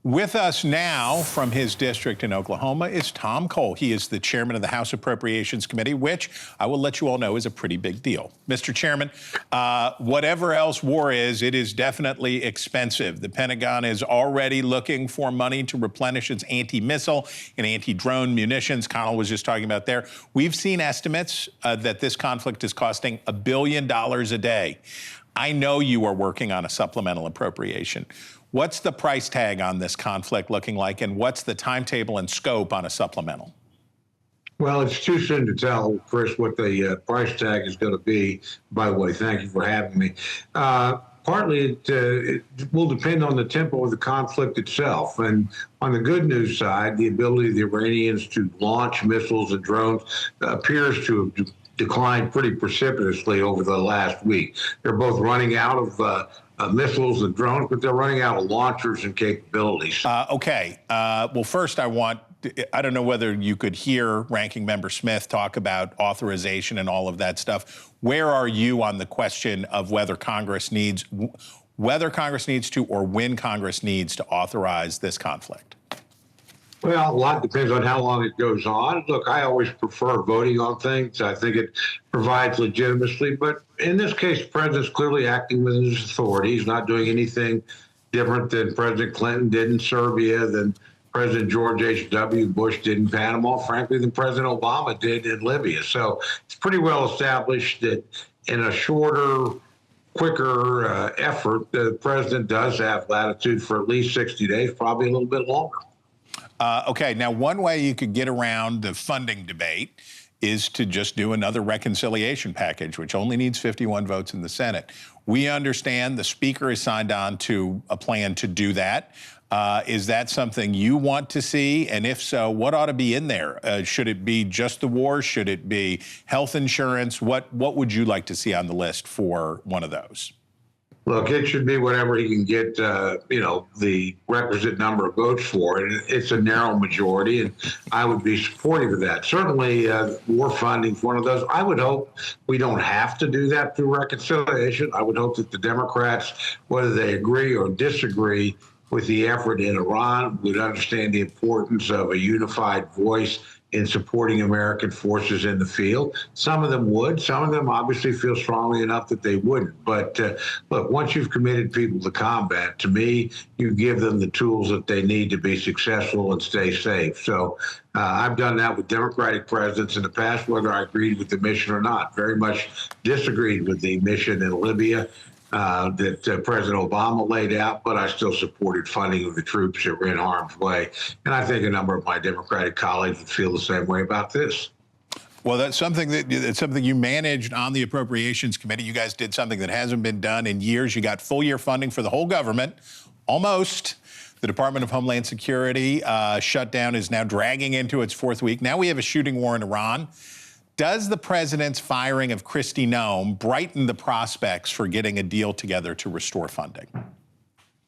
With us now from his district in Oklahoma is Tom Cole. He is the chairman of the House Appropriations Committee, which I will let you all know is a pretty big deal. Mr. Chairman, whatever else war is, it is definitely expensive. The Pentagon is already looking for money to replenish its anti-missile and anti-drone munitions. Connell was just talking about there. We've seen estimates that this conflict is costing $1 billion a day. I know you are working on a supplemental appropriation. What's the price tag on this conflict looking like, and what's the timetable and scope on a supplemental? Well, it's too soon to tell, Chris, what the price tag is going to be. By the way, thank you for having me. Partly, it will depend on the tempo of the conflict itself. And on the good news side, the ability of the Iranians to launch missiles and drones appears to have declined pretty precipitously over the last week. They're both running out of missiles and drones, but they're running out of launchers and capabilities. Okay. Well, first, I don't know whether you could hear Ranking Member Smith talk about authorization and all of that stuff. Where are you on the question of whether Congress needs to or when Congress needs to authorize this conflict? Well, a lot depends on how long it goes on. Look, I always prefer voting on things. I think it provides legitimacy. But in this case, the president's clearly acting within his authority. He's not doing anything different than President Clinton did in Serbia, than President George H.W. Bush did in Panama, frankly, than President Obama did in Libya. So it's pretty well established that in a shorter, quicker effort, the president does have latitude for at least 60 days, probably a little bit longer. Okay, now one way you could get around the funding debate is to just do another reconciliation package, which only needs 51 votes in the Senate. We understand the Speaker has signed on to a plan to do that. Is that something you want to see? And if so, what ought to be in there? Should it be just the war? Should it be health insurance? What would you like to see on the list for one of those? Look, it should be whatever he can get, the requisite number of votes for. And it's a narrow majority, and I would be supportive of that. Certainly, war funding is one of those. I would hope we don't have to do that through reconciliation. I would hope that the Democrats, whether they agree or disagree with the effort in Iran, would understand the importance of a unified voice in supporting American forces in the field. Some of them would. Some of them obviously feel strongly enough that they wouldn't. But look, once you've committed people to combat, to me, you give them the tools that they need to be successful and stay safe. So I've done that with Democratic presidents in the past, whether I agreed with the mission or not. Very much disagreed with the mission in Libya that President Obama laid out, but I still supported funding of the troops that were in harm's way. And I think a number of my Democratic colleagues would feel the same way about this. Well, that's something you managed on the Appropriations Committee. You guys did something that hasn't been done in years. You got full year funding for the whole government, almost. The Department of Homeland Security shutdown is now dragging into its fourth week. Now we have a shooting war in Iran. Does the president's firing of Kristi Noem brighten the prospects for getting a deal together to restore funding?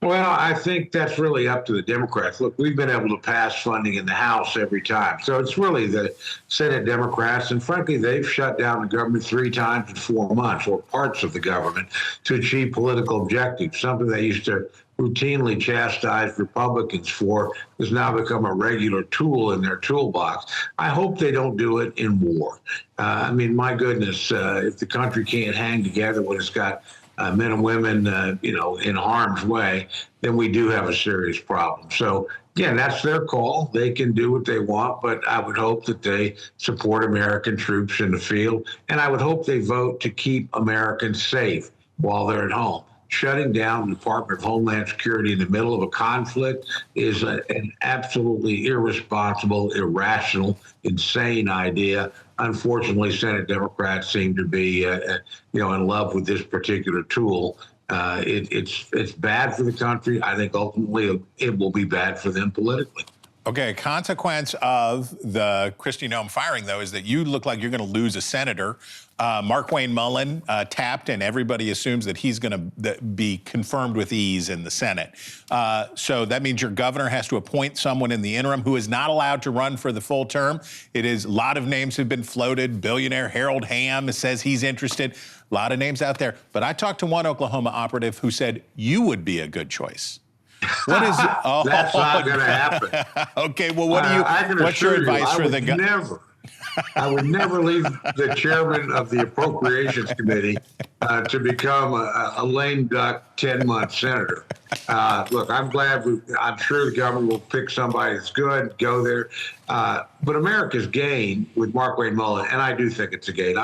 Well, I think that's really up to the Democrats. Look, we've been able to pass funding in the House every time. So it's really the Senate Democrats. And frankly, they've shut down the government 3 times in 4 months, or parts of the government, to achieve political objectives, something they used to routinely chastise Republicans for has now become a regular tool in their toolbox. I hope they don't do it in war. I mean, my goodness, if the country can't hang together when it's got men and women, in harm's way, then we do have a serious problem. So, again, that's their call. They can do what they want, but I would hope that they support American troops in the field, and I would hope they vote to keep Americans safe while they're at home. Shutting down the Department of Homeland Security in the middle of a conflict is an absolutely irresponsible, irrational, insane idea. Unfortunately, Senate Democrats seem to be, in love with this particular tool. It's bad for the country. I think ultimately it will be bad for them politically. Okay, a consequence of the Kristi Noem firing, though, is that you look like you're going to lose a senator. Markwayne Mullin tapped, and everybody assumes that he's going to be confirmed with ease in the Senate. So that means your governor has to appoint someone in the interim who is not allowed to run for the full term. It is a lot of names have been floated. Billionaire Harold Hamm says he's interested. A lot of names out there. But I talked to one Oklahoma operative who said you would be a good choice. What is? Oh, That's not going to happen. Okay. Well, what do you? I can What's your assure you, advice for the guy? I would never leave the chairman of the Appropriations Committee to become a lame duck 10-month senator. Look, I'm sure the government will pick somebody that's good, go there. But America's gain with Mark Wayne Mullen, and I do think it's a gain.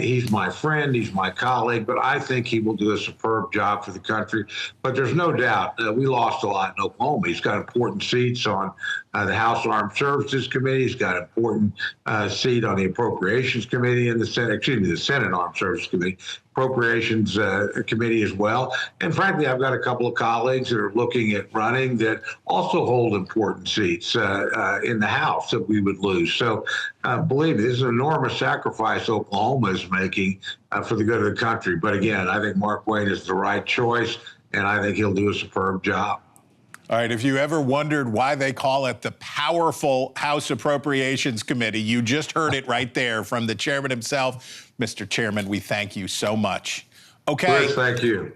He's my friend, he's my colleague, but I think he will do a superb job for the country. But there's no doubt we lost a lot in Oklahoma. He's got important seats on the House Armed Services Committee. He's got an important seat on the Appropriations Committee in the Senate, the Senate Armed Services Committee, Appropriations Committee as well. And frankly, I've got a couple of colleagues that are looking at running that also hold important seats in the House that we would lose. So believe me, this is an enormous sacrifice Oklahoma is making for the good of the country. But again, I think Mark Wayne is the right choice, and I think he'll do a superb job. All right, if you ever wondered why they call it the powerful House Appropriations Committee, you just heard it right there from the chairman himself. Mr. Chairman, we thank you so much. Okay. Chris, thank you.